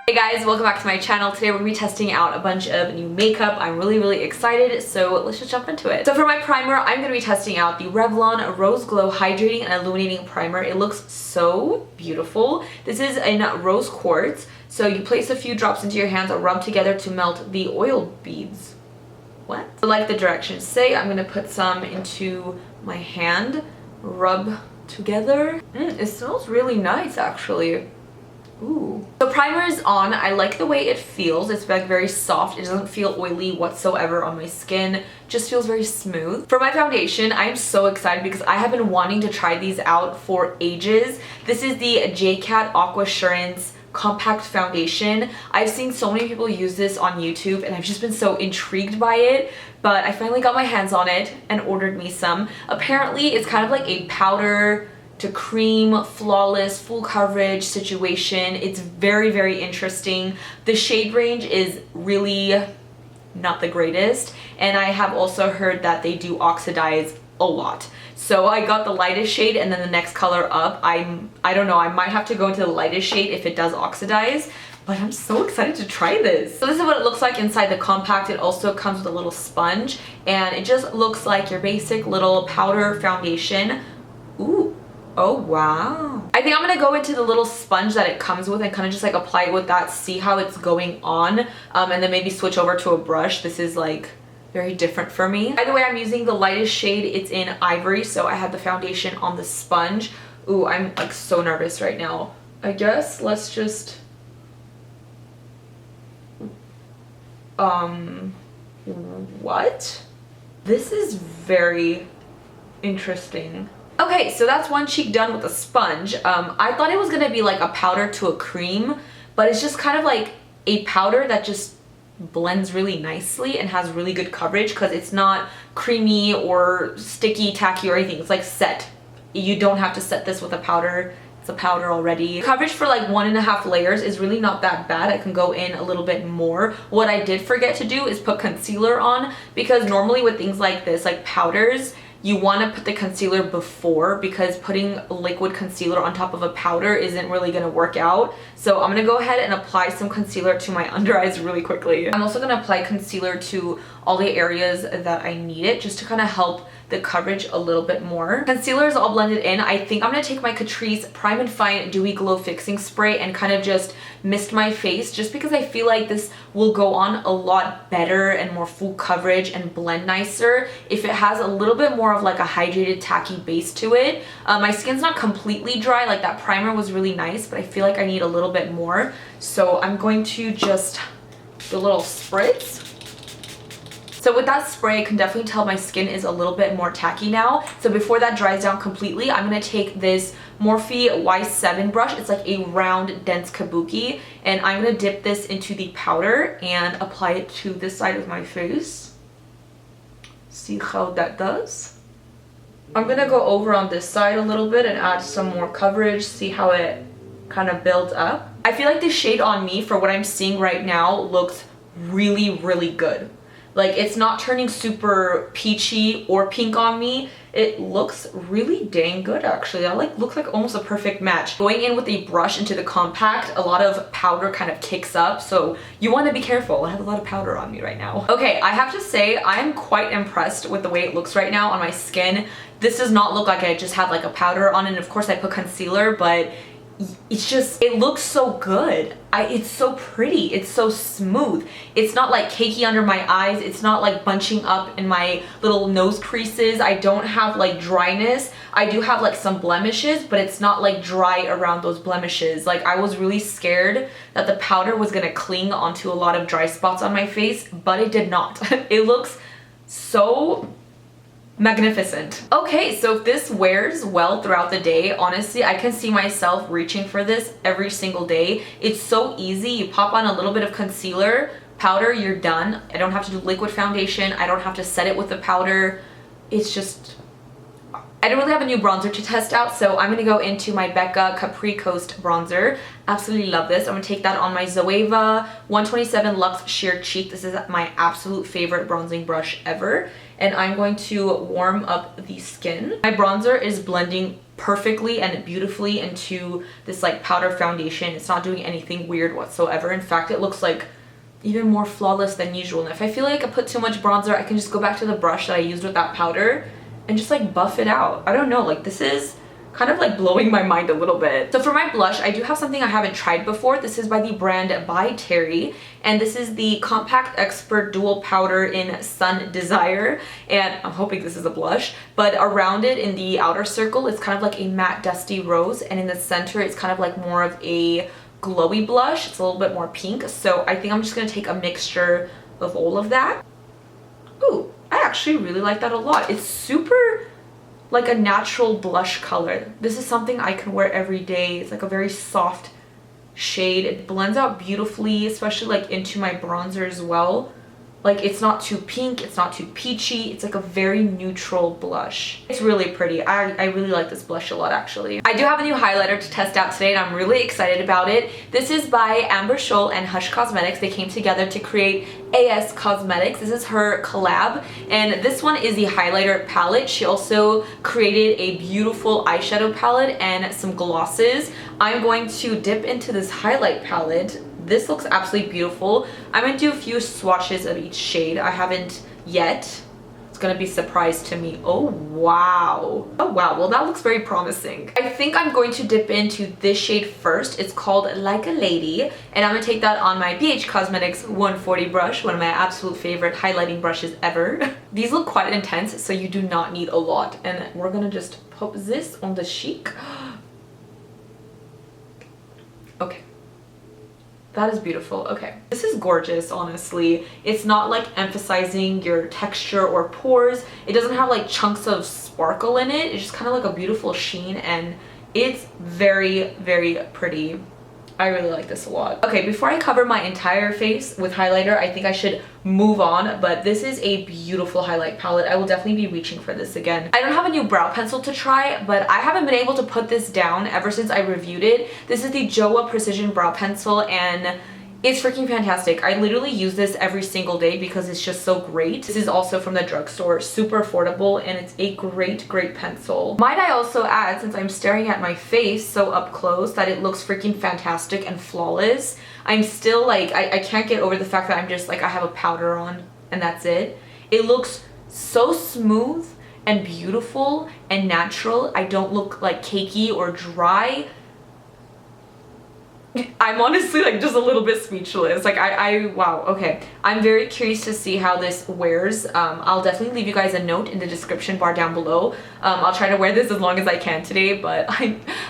Hey guys, welcome back to my channel. Today we're going to be testing out a bunch of new makeup. I'm really excited, so let's just jump into it. So for my primer, I'm going to be testing out the Revlon Rose Glow Hydrating and Illuminating Primer. It looks so beautiful. This is in rose quartz, so you place a few drops into your hands or rub together to melt the oil beads. What? So like the directions say, I'm going to put some into my hand, rub together. It smells really nice actually. Ooh. The primer is on. I like the way it feels. It's like very soft. It doesn't feel oily whatsoever on my skin. Just feels very smooth. For my foundation, I'm so excited because I have been wanting to try these out for ages. This is the JCAT Aquasurance Compact Foundation. I've seen so many people use this on YouTube and I've just been so intrigued by it, but I finally got my hands on it and ordered me some. Apparently, it's kind of like a powder to cream, flawless, full coverage situation. It's very interesting. The shade range is really not the greatest, and I have also heard that they do oxidize a lot. So I got the lightest shade, and then the next color up, I don't know, I might have to go into the lightest shade if it does oxidize, but I'm so excited to try this. So this is what it looks like inside the compact. It also comes with a little sponge, and it just looks like your basic little powder foundation. Ooh. Oh wow. I think I'm gonna go into the little sponge that it comes with and kind of just like apply it with that, see how it's going on, and then maybe switch over to a brush. This is like very different for me. By the way, I'm using the lightest shade. It's in Ivory, so I have the foundation on the sponge. Ooh, I'm like so nervous right now. I guess let's just what? This is very interesting. Okay, so that's one cheek done with a sponge. I thought it was gonna be like a powder to a cream, but it's just kind of like a powder that just blends really nicely and has really good coverage because it's not creamy or sticky, tacky or anything. It's like set. You don't have to set this with a powder. It's a powder already. Coverage for like 1.5 layers is really not that bad. I can go in a little bit more. What I did forget to do is put concealer on, because normally with things like this, like powders, you want to put the concealer before, because putting liquid concealer on top of a powder isn't really going to work out. So I'm going to go ahead and apply some concealer to my under eyes really quickly. I'm also going to apply concealer to all the areas that I need it, just to kind of help the coverage a little bit more. Concealer is all blended in. I think I'm going to take my Catrice Prime and Fine Dewy Glow Fixing Spray and kind of just mist my face, just because I feel like this will go on a lot better and more full coverage and blend nicer if it has a little bit more of like a hydrated tacky base to it. My skin's not completely dry. Like that primer was really nice, but I feel like I need a little bit more. So I'm going to just do a little spritz. So with that spray, I can definitely tell my skin is a little bit more tacky now. So before that dries down completely, I'm going to take this Morphe Y7 brush. It's like a round, dense kabuki. And I'm going to dip this into the powder and apply it to this side of my face. See how that does. I'm going to go over on this side a little bit and add some more coverage. See how it kind of builds up. I feel like the shade on me, for what I'm seeing right now, looks really good. Like, it's not turning super peachy or pink on me. It looks really dang good actually. That like looks like almost a perfect match. Going in with a brush into the compact, a lot of powder kind of kicks up, so you want to be careful. I have a lot of powder on me right now. Okay, I have to say I am quite impressed with the way it looks right now on my skin. This does not look like I just have like a powder on, and of course I put concealer, but it's just, it looks so good. It's so pretty. It's so smooth. It's not like cakey under my eyes. It's not like bunching up in my little nose creases. I don't have like dryness. I do have like some blemishes, but it's not like dry around those blemishes. Like, I was really scared that the powder was gonna cling onto a lot of dry spots on my face, but it did not. It looks so magnificent. Okay, so if this wears well throughout the day, honestly, I can see myself reaching for this every single day. It's so easy. You pop on a little bit of concealer, powder, you're done. I don't have to do liquid foundation. I don't have to set it with the powder. It's just, I don't really have a new bronzer to test out, so I'm going to go into my Becca Capri Coast bronzer. Absolutely love this. I'm going to take that on my Zoeva 127 Luxe Sheer Cheek. This is my absolute favorite bronzing brush ever. And I'm going to warm up the skin. My bronzer is blending perfectly and beautifully into this like powder foundation. It's not doing anything weird whatsoever. In fact, it looks like even more flawless than usual. And if I feel like I put too much bronzer, I can just go back to the brush that I used with that powder and just like buff it out. I don't know, like this is kind of like blowing my mind a little bit. So for my blush, I do have something I haven't tried before. This is by the brand By Terry, and this is the Compact Expert Dual Powder in Sun Desire, and I'm hoping this is a blush, but around it in the outer circle, it's kind of like a matte dusty rose, and in the center, it's kind of like more of a glowy blush. It's a little bit more pink, so I think I'm just gonna take a mixture of all of that. Ooh, I actually really like that a lot. It's super like a natural blush color. This is something I can wear every day. It's like a very soft shade. It blends out beautifully, especially like into my bronzer as well. Like it's not too pink, it's not too peachy. It's like a very neutral blush. It's really pretty. I really like this blush a lot actually. I do have a new highlighter to test out today and I'm really excited about it. This is by Amber Scholl and Hush Cosmetics. They came together to create AS Cosmetics. This is her collab, and this one is the highlighter palette. She also created a beautiful eyeshadow palette and some glosses. I'm going to dip into this highlight palette. This looks absolutely beautiful. I'm going to do a few swatches of each shade. I haven't yet. It's going to be a surprise to me. Oh, wow. Oh, wow. Well, that looks very promising. I think I'm going to dip into this shade first. It's called Like a Lady, and I'm going to take that on my BH Cosmetics 140 brush, one of my absolute favorite highlighting brushes ever. These look quite intense, so you do not need a lot. And we're going to just pop this on the cheek. Okay. That is beautiful. Okay. This is gorgeous, honestly. It's not like emphasizing your texture or pores. It doesn't have like chunks of sparkle in it. It's just kind of like a beautiful sheen, and it's very, very pretty. I really like this a lot. Okay, before I cover my entire face with highlighter, I think I should move on, but this is a beautiful highlight palette. I will definitely be reaching for this again. I don't have a new brow pencil to try, but I haven't been able to put this down ever since I reviewed it. This is the Joah Precision Brow Pencil, and it's freaking fantastic. I literally use this every single day because it's just so great. This is also from the drugstore, super affordable, and it's a great, great pencil. Might I also add, since I'm staring at my face so up close, that it looks freaking fantastic and flawless. I'm still like, I can't get over the fact that I'm just like, I have a powder on and that's it. It looks so smooth and beautiful and natural. I don't look like cakey or dry. I'm honestly like just a little bit speechless. Like wow, okay. I'm very curious to see how this wears. I'll definitely leave you guys a note in the description bar down below. I'll try to wear this as long as I can today, but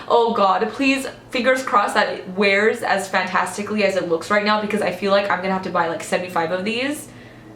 oh god, please, fingers crossed that it wears as fantastically as it looks right now, because I feel like I'm gonna have to buy like 75 of these.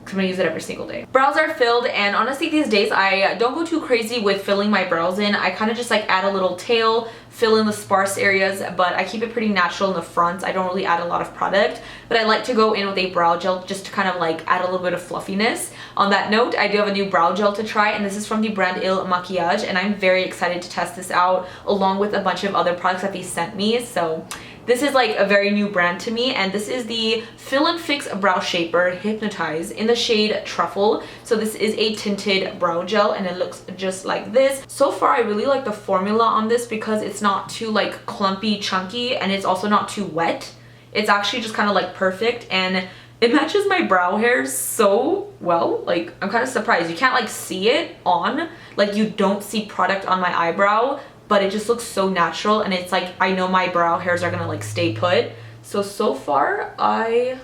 I'm gonna use it every single day. Brows are filled, and honestly these days I don't go too crazy with filling my brows in. I kind of just like add a little tail, fill in the sparse areas, but I keep it pretty natural in the front. I don't really add a lot of product, but I like to go in with a brow gel just to kind of like add a little bit of fluffiness. On that note, I do have a new brow gel to try, and this is from the brand Makiage, and I'm very excited to test this out along with a bunch of other products that they sent me. So this is like a very new brand to me, and this is the Fill and Fix Brow Shaper Hypnotize in the shade Truffle. So this is a tinted brow gel, and it looks just like this. So far, I really like the formula on this because it's not too like clumpy, chunky, and it's also not too wet. It's actually just kind of like perfect, and it matches my brow hairs so well. Like, I'm kind of surprised. You can't like see it on, like you don't see product on my eyebrow, but it just looks so natural, and it's like I know my brow hairs are gonna like stay put. So far I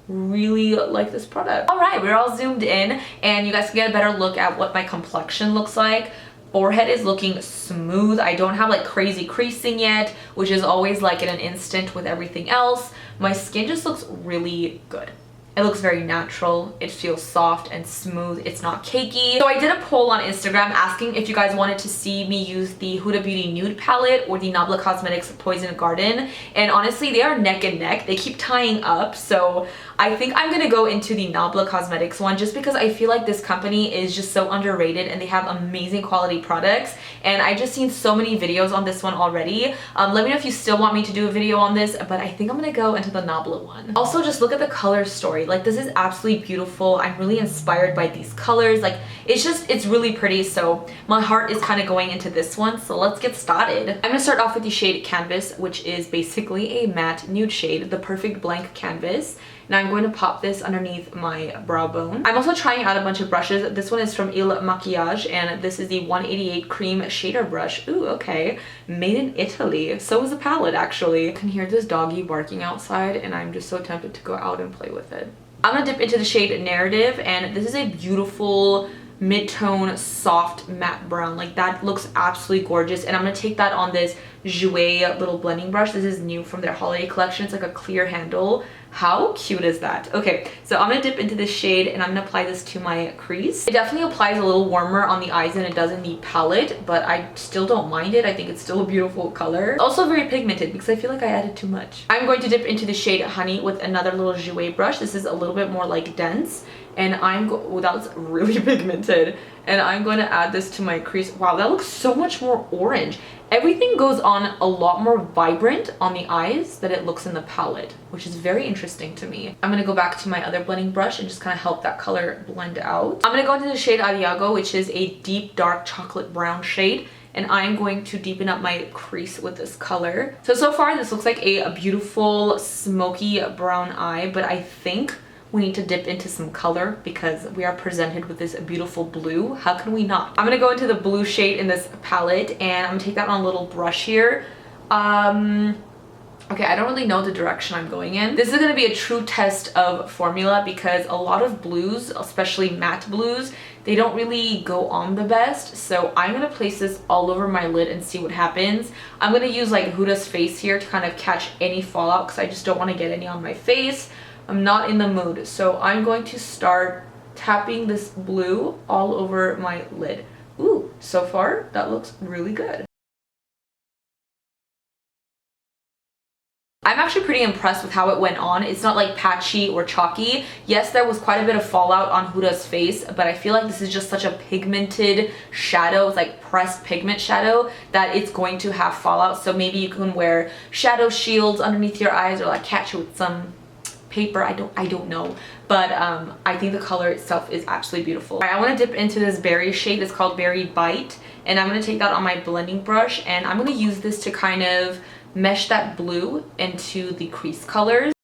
really like this product. All right, we're all zoomed in, and you guys can get a better look at what my complexion looks like. Forehead is looking smooth. I don't have like crazy creasing yet, which is always like in an instant with everything else. My skin just looks really good. It looks very natural. It feels soft and smooth. It's not cakey. So I did a poll on Instagram asking if you guys wanted to see me use the Huda Beauty Nude Palette or the Nabla Cosmetics Poison Garden. And honestly, they are neck and neck. They keep tying up. So I think I'm gonna go into the Nabla Cosmetics one just because I feel like this company is just so underrated and they have amazing quality products. And I just seen so many videos on this one already. Let me know if you still want me to do a video on this, but I think I'm gonna go into the Nabla one. Also, just look at the color story. Like, this is absolutely beautiful. I'm really inspired by these colors. Like, it's really pretty. So my heart is kind of going into this one. So let's get started. I'm gonna start off with the shade Canvas, which is basically a matte nude shade, the perfect blank canvas. Now I'm going to pop this underneath my brow bone. I'm also trying out a bunch of brushes. This one is from Makiage, and this is the 188 cream shader brush. Ooh, okay. Made in Italy. So is the palette, actually. I can hear this doggy barking outside, and I'm just so tempted to go out and play with it. I'm gonna dip into the shade Narrative, and this is a beautiful mid-tone soft matte brown. Like, that looks absolutely gorgeous, and I'm gonna take that on this Joah little blending brush. This is new from their holiday collection. It's like a clear handle. How cute is that? Okay, so I'm gonna dip into this shade and I'm gonna apply this to my crease. It definitely applies a little warmer on the eyes than it does in the palette, but I still don't mind it. I think it's still a beautiful color. Also very pigmented because I feel like I added too much. I'm going to dip into the shade Honey with another little Joah brush. This is a little bit more like dense, and oh, that was really pigmented. And I'm going to add this to my crease. Wow, that looks so much more orange. Everything goes on a lot more vibrant on the eyes than it looks in the palette, which is very interesting to me. I'm going to go back to my other blending brush and just kind of help that color blend out. I'm going to go into the shade Adiago, which is a deep dark chocolate brown shade. And I'm going to deepen up my crease with this color. So far this looks like a beautiful smoky brown eye, but I think we need to dip into some color because we are presented with this beautiful blue. How can we not? I'm gonna go into the blue shade in this palette, and I'm gonna take that on a little brush here. Okay, I don't really know the direction I'm going in. This is gonna be a true test of formula because a lot of blues, especially matte blues, they don't really go on the best. So I'm gonna place this all over my lid and see what happens. I'm gonna use like Huda's Face here to kind of catch any fallout because I just don't want to get any on my face. I'm not in the mood, so I'm going to start tapping this blue all over my lid. Ooh, so far that looks really good. I'm actually pretty impressed with how it went on. It's not like patchy or chalky. Yes, there was quite a bit of fallout on Huda's Face, but I feel like this is just such a pigmented shadow. It's like pressed pigment shadow that it's going to have fallout. So maybe you can wear shadow shields underneath your eyes or like catch it with some paper. I don't know, but I think the color itself is absolutely beautiful. All right, I want to dip into this berry shade. It's called Berry Bite, and I'm going to take that on my blending brush, and I'm going to use this to kind of mesh that blue into the crease colors.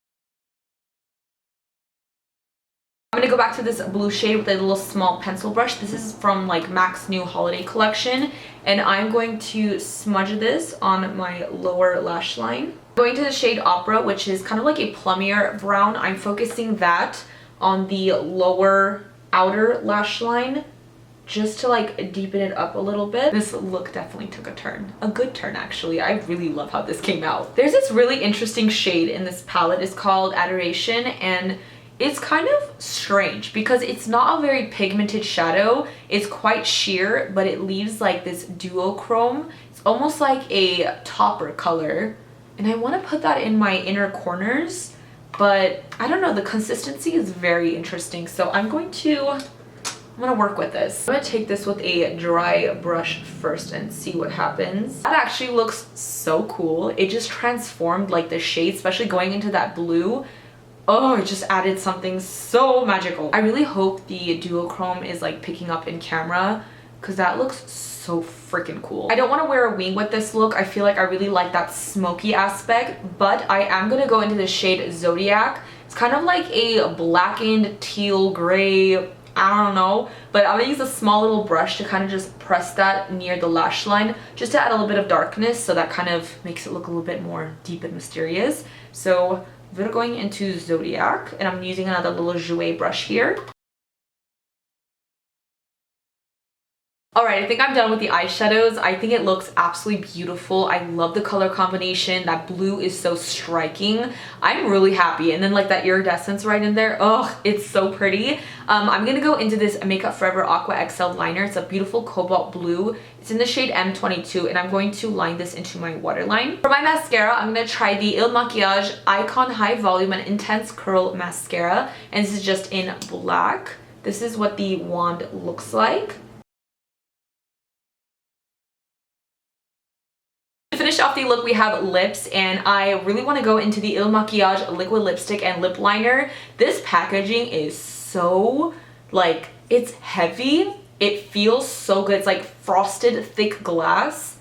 I'm gonna go back to this blue shade with a little small pencil brush. This is from like MAC's new holiday collection, and I'm going to smudge this on my lower lash line. Going to the shade Opera, which is kind of like a plummier brown. I'm focusing that on the lower outer lash line just to like deepen it up a little bit. This look definitely took a turn. A good turn, actually. I really love how this came out. There's this really interesting shade in this palette. It's called Adoration, and it's kind of strange because it's not a very pigmented shadow. It's quite sheer, but it leaves like this duochrome. It's almost like a topper color. And I want to put that in my inner corners, but I don't know, the consistency is very interesting. So I'm gonna work with this. I'm gonna take this with a dry brush first and see what happens. That actually looks so cool. It just transformed like the shade, especially going into that blue. Oh, it just added something so magical. I really hope the duochrome is like picking up in camera because that looks so freaking cool. I don't want to wear a wing with this look. I feel like I really like that smoky aspect, but I am gonna go into the shade Zodiac. It's kind of like a blackened teal gray, I don't know, but I'm gonna use a small little brush to kind of just press that near the lash line just to add a little bit of darkness, so that kind of makes it look a little bit more deep and mysterious. So we're going into Zodiac, and I'm using another little Joah brush here. Alright, I think I'm done with the eyeshadows. I think it looks absolutely beautiful. I love the color combination. That blue is so striking. I'm really happy. And then like that iridescence right in there. Oh, it's so pretty. I'm going to go into this MakeupForever Aqua XL liner. It's a beautiful cobalt blue. It's in the shade M22, and I'm going to line this into my waterline. For my mascara, I'm going to try the Makiage Icon High Volume and Intense Curl Mascara. And this is just in black. This is what the wand looks like. finish off the look, we have lips, and I really want to go into the Makiage liquid lipstick and lip liner. This packaging is so, like, it's heavy. It feels so good. It's like frosted thick glass.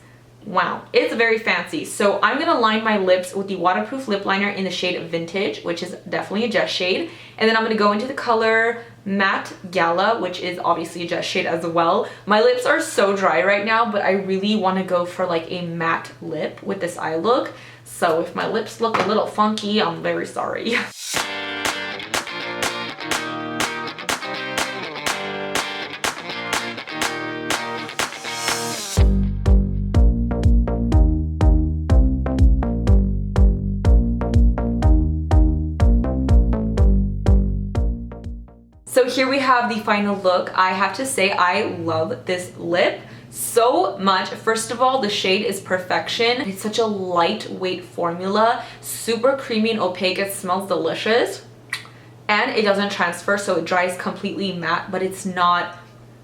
Wow, it's very fancy. So I'm gonna line my lips with the waterproof lip liner in the shade Vintage, which is definitely a Jess shade. And then I'm gonna go into the color Matte Gala, which is obviously a Jess shade as well. My lips are so dry right now, but I really wanna go for like a matte lip with this eye look. So if my lips look a little funky, I'm very sorry. So here we have the final look. I have to say I love this lip so much. First of all, the shade is Perfection. It's such a lightweight formula, super creamy and opaque. It smells delicious and it doesn't transfer, so it dries completely matte, but it's not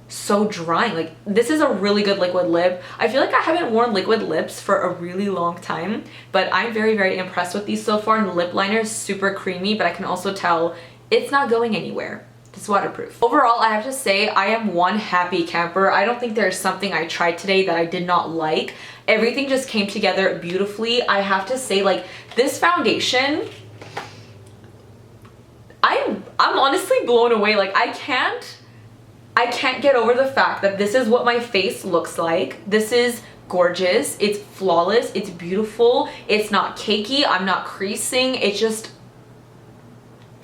so drying. Like, this is a really good liquid lip. I feel like I haven't worn liquid lips for a really long time, but I'm very, very impressed with these so far. And the lip liner is super creamy, but I can also tell it's not going anywhere. It's waterproof. Overall, I have to say I am one happy camper. I don't think there's something I tried today that I did not like. Everything just came together beautifully. I have to say, like, this foundation, I'm honestly blown away. Like, I can't get over the fact that this is what my face looks like. This is gorgeous. It's flawless. It's beautiful. It's not cakey. I'm not creasing. It's just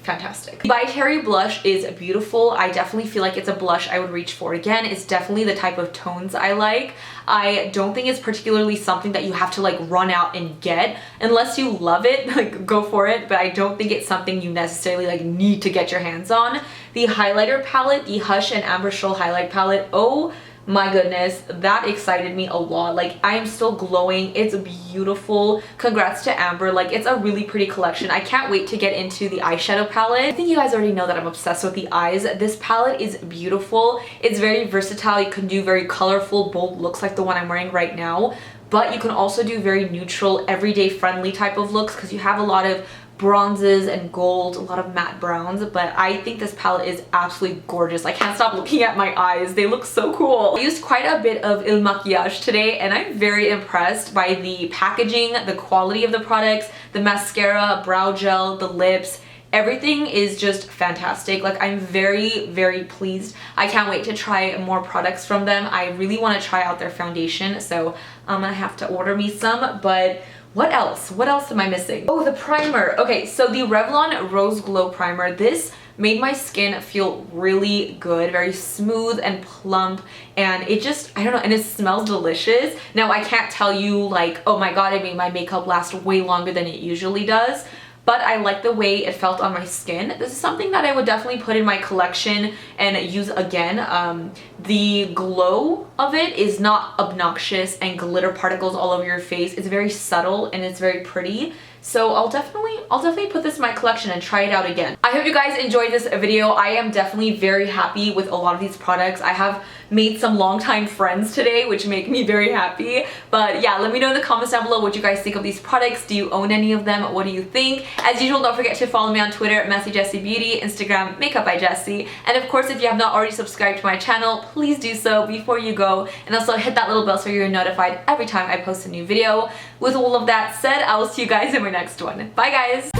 fantastic. By Terry blush is beautiful. I definitely feel like it's a blush I would reach for again. It's definitely the type of tones I like. I don't think it's particularly something that you have to like run out and get. Unless you love it, like, go for it, but I don't think it's something you necessarily like need to get your hands on. The highlighter palette, the Hush and Amber Scholl highlight palette, oh my goodness, that excited me a lot. Like, I am still glowing. It's beautiful. Congrats to Amber. Like, it's a really pretty collection. I can't wait to get into the eyeshadow palette. I think you guys already know that I'm obsessed with the eyes. This palette is beautiful. It's very versatile. You can do very colorful, bold looks like the one I'm wearing right now, but you can also do very neutral, everyday friendly type of looks because you have a lot of bronzes and gold, a lot of matte browns, but I think this palette is absolutely gorgeous. I can't stop looking at my eyes. They look so cool. I used quite a bit of Makiage today, and I'm very impressed by the packaging, the quality of the products, the mascara, brow gel, the lips. Everything is just fantastic. Like, I'm very, very pleased. I can't wait to try more products from them. I really want to try out their foundation, so I'm gonna have to order me some, but what else? What else am I missing? Oh, the primer. Okay, so the Revlon Rose Glow Primer. This made my skin feel really good, very smooth and plump, and it just, I don't know, and it smells delicious. Now, I can't tell you like, oh my god, it made my makeup last way longer than it usually does, but I like the way it felt on my skin. This is something that I would definitely put in my collection and use again. The glow of it is not obnoxious and glitter particles all over your face. It's very subtle and it's very pretty. So I'll definitely put this in my collection and try it out again. I hope you guys enjoyed this video. I am definitely very happy with a lot of these products. I have made some longtime friends today, which make me very happy. But yeah, let me know in the comments down below what you guys think of these products. Do you own any of them? What do you think? As usual, don't forget to follow me on Twitter at mesijesibeauty, Instagram Makeup by Jesi, and of course, if you have not already subscribed to my channel, please do so before you go, and also hit that little bell so you're notified every time I post a new video. With all of that said, I will see you guys in my next one. Bye guys!